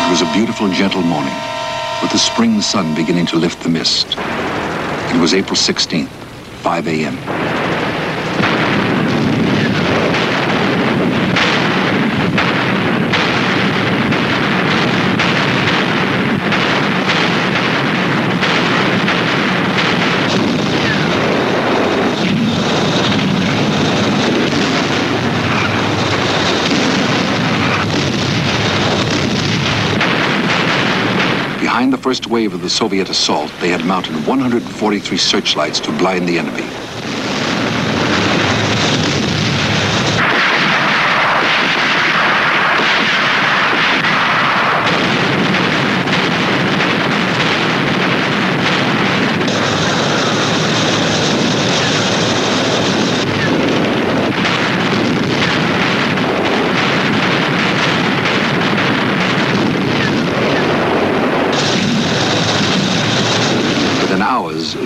It was a beautiful, gentle morning, with the spring sun beginning to lift the mist. It was April 16th, 5 a.m. Behind the first wave of the Soviet assault, they had mounted 143 searchlights to blind the enemy.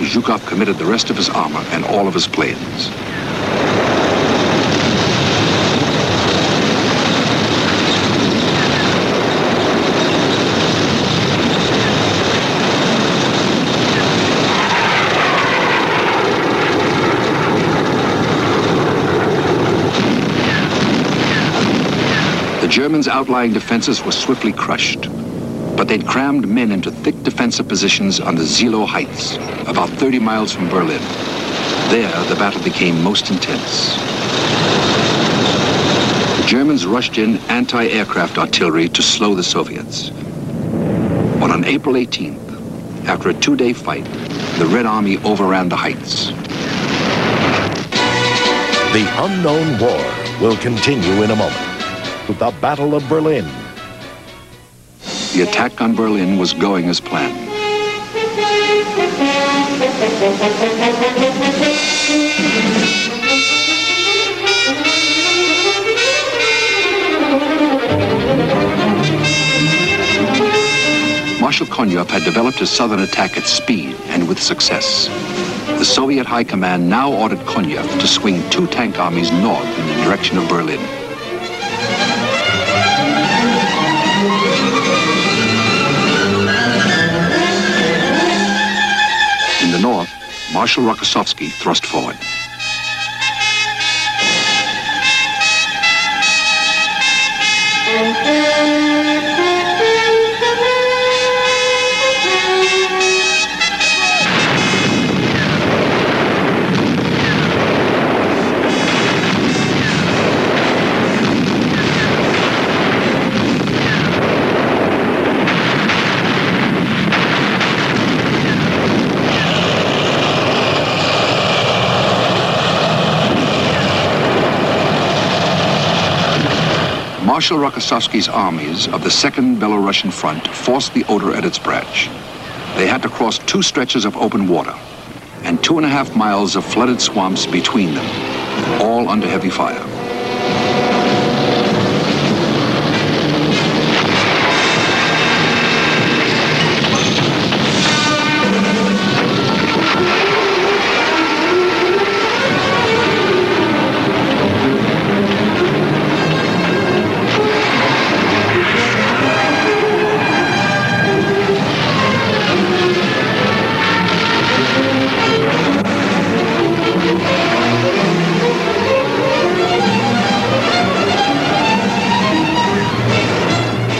Zhukov committed the rest of his armor and all of his planes. The Germans' outlying defenses were swiftly crushed, but they'd crammed men into thick defensive positions on the Zilo Heights, about 30 miles from Berlin. There, the battle became most intense. The Germans rushed in anti-aircraft artillery to slow the Soviets. But on April 18th, after a two-day fight, the Red Army overran the heights. The unknown war will continue in a moment with the Battle of Berlin. The attack on Berlin was going as planned. Marshal Konyev had developed his southern attack at speed and with success. The Soviet High Command now ordered Konyev to swing two tank armies north in the direction of Berlin. In the north, Marshal Rokossovsky thrust forward. Marshal Rokossovsky's armies of the Second Belarusian Front forced the Oder at its branch. They had to cross two stretches of open water and 2.5 miles of flooded swamps between them, all under heavy fire.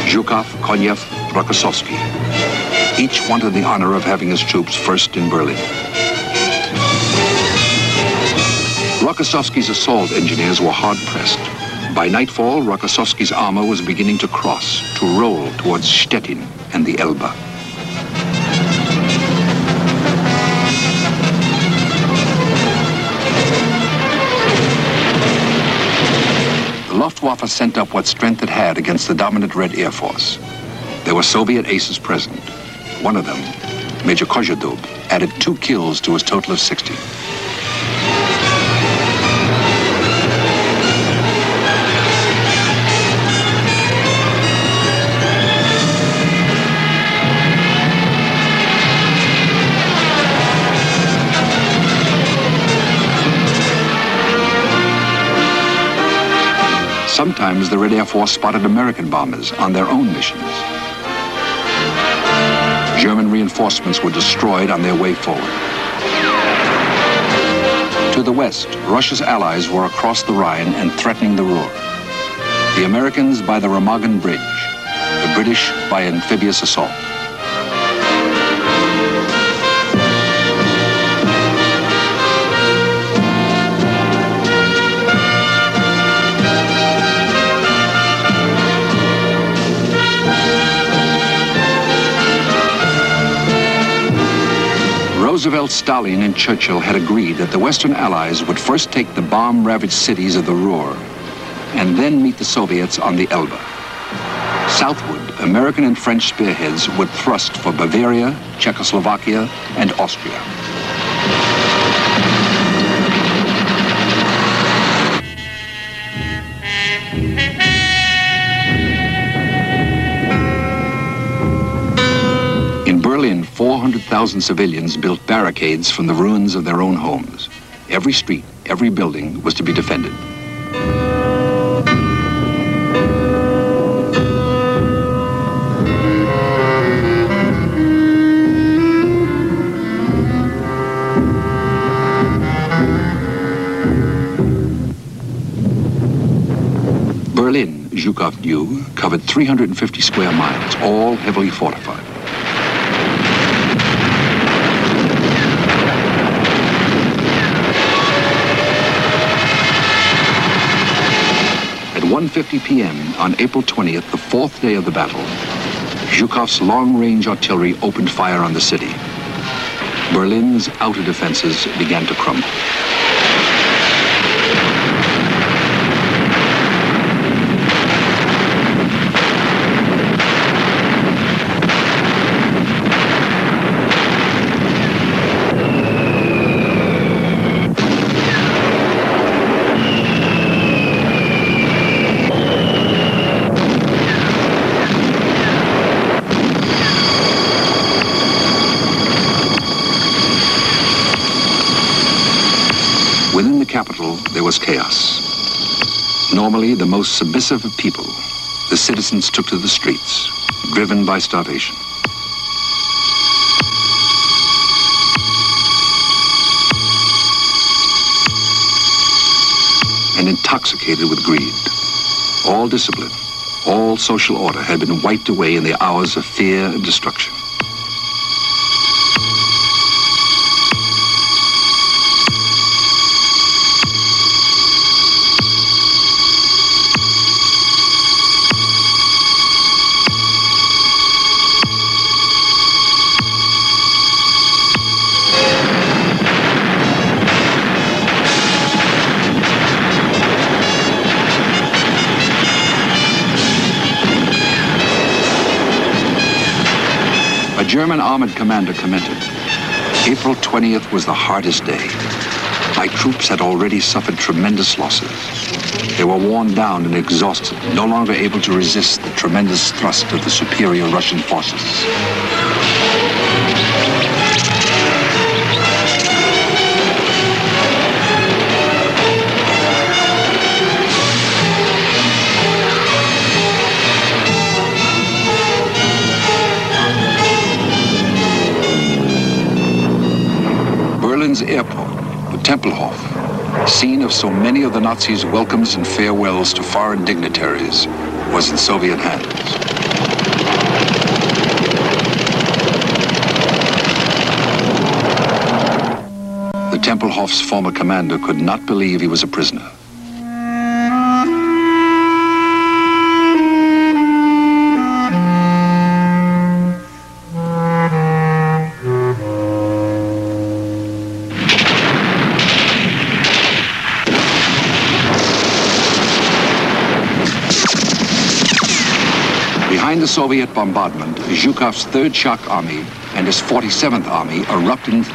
Zhukov, Konyev, Rokossovsky. Each wanted the honor of having his troops first in Berlin. Rokossovsky's assault engineers were hard-pressed. By nightfall, Rokossovsky's armor was beginning to cross, to roll towards Stettin and the Elbe. The Luftwaffe sent up what strength it had against the dominant Red Air Force. There were Soviet aces present. One of them, Major Kozhedub, added 2 kills to his total of 60. Sometimes the Red Air Force spotted American bombers on their own missions. German reinforcements were destroyed on their way forward. To the west, Russia's allies were across the Rhine and threatening the Ruhr. The Americans by the Remagen Bridge, the British by amphibious assault. Roosevelt, Stalin, and Churchill had agreed that the Western Allies would first take the bomb-ravaged cities of the Ruhr and then meet the Soviets on the Elbe. Southward, American and French spearheads would thrust for Bavaria, Czechoslovakia, and Austria. In Berlin, 400,000 civilians built barricades from the ruins of their own homes. Every street, every building was to be defended. Berlin, Zhukov knew, covered 350 square miles, all heavily fortified. At 1:50 p.m. on April 20th, the fourth day of the battle, Zhukov's long-range artillery opened fire on the city. Berlin's outer defenses began to crumble. Within the capital, there was chaos. Normally, the most submissive of people, the citizens took to the streets, driven by starvation. And intoxicated with greed. All discipline, all social order had been wiped away in the hours of fear and destruction. A German armored commander commented, "April 20th was the hardest day. My troops had already suffered tremendous losses. They were worn down and exhausted, no longer able to resist the tremendous thrust of the superior Russian forces." Berlin's airport, the Tempelhof, scene of so many of the Nazis' welcomes and farewells to foreign dignitaries, was in Soviet hands. The Tempelhof's former commander could not believe he was a prisoner. Behind the Soviet bombardment, Zhukov's 3rd Shock Army and his 47th Army erupted